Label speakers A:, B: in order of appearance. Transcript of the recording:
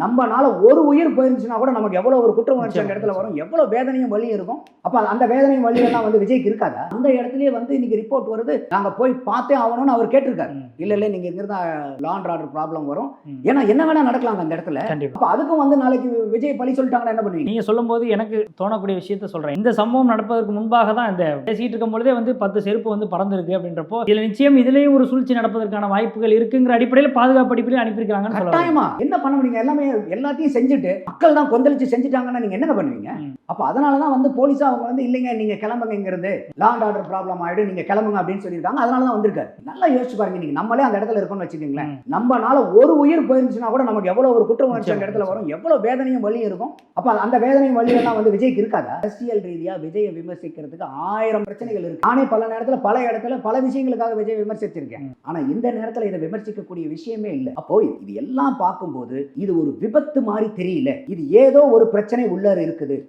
A: நம்மனால ஒரு உயிர் போயிருந்துச்சுன்னா கூட நமக்கு எவ்வளவு ஒரு குற்ற உணர்ச்சி அந்த இடத்துல வரும், எவ்வளவு வேதனையும் வலியும் இருக்கும். அப்ப அந்த வேதனையும் வலியெல்லாம் வந்து விஜய்க்கு இருக்காதா? அந்த இடத்துலயே வந்து இன்னைக்கு ரிப்போர்ட் வருது, நாங்க போய் பார்த்தே ஆகணும்னு அவர் கேட்டிருக்காரு. இல்ல நீங்க இங்கிருந்தா லா அண்ட் ஆர்டர் ப்ராப்ளம் வரும், ஏன்னா என்ன வேணா நடக்கலாம் அந்த இடத்துல. அப்ப அதுக்கும் வந்து நாளைக்கு விஜய் பழி சொல்லிட்டாங்கன்னா என்ன பண்ணுவீங்க?
B: நீங்க சொல்லும்போது எனக்கு தோணக்கூடிய விஷயத்த சொல்றேன். இந்த சம்பவம் நடப்பதற்கு முன்பாக தான் இந்த பேசிட்டு இருக்கும் பொழுதே வந்து 10 செருப்பு வந்து பறந்துருக்கு அப்படின்றப்போ இதுல நிச்சயம் இதுலயும் ஒரு சூழ்ச்சி நடப்பதற்கான வாய்ப்புகள் இருக்குங்கிற அடிப்படையில் பாதுகாப்பு அடிப்படையில் அனுப்பியிருக்காங்கன்னு சொல்லுவாங்க.
A: கட்டாயமா என்ன பண்ண முடியுங்க? எல்லாத்தையும் செஞ்சுட்டு மக்கள் தான் கொந்தளிச்சு செஞ்சுட்டாங்கன்னா நீங்க என்ன பண்ணுவீங்க? அப்ப அதனாலதான் வந்து போலீஸா அவங்க வந்து இல்லைங்க நீங்க கிளம்புங்க, இங்கிருந்து லா அண்ட் ஆர்டர் ப்ராப்ளம் ஆயிடும், நீங்க கிளம்புங்க அப்படின்னு சொல்லியிருக்காங்க. அதனாலதான் வந்திருக்காரு. நல்லா யோசிச்சு பாருங்க, நீங்க நம்மளே அந்த இடத்துல இருக்கோம்னு வச்சுக்கீங்களேன், நம்மனால ஒரு உயிர் போயிருந்துச்சுன்னா கூட நமக்கு எவ்வளவு ஒரு குற்ற உணர்ச்சி அந்த இடத்துல வரும், எவ்வளவு வேதனையும் வலியும் இருக்கும். அப்ப அந்த வேதனையும் வலியெல்லாம் வந்து விஜய்க்கு இருக்காதா? அரசியல் ரீதியா விஜயை விமர்சிக்கிறதுக்கு 1000 பிரச்சனைகள் இருக்கு. நானே பல நேரத்துல பல இடத்துல பல விஷயங்களுக்காக விஜய் விமர்சிச்சிருக்கேன். ஆனா இந்த நேரத்துல இதை விமர்சிக்கக்கூடிய விஷயமே இல்லை. அப்போ இது எல்லாம் பார்க்கும்போது இது ஒரு விபத்து மாதிரி தெரியல, இது ஏதோ ஒரு பிரச்சனை உள்ள இருக்குது.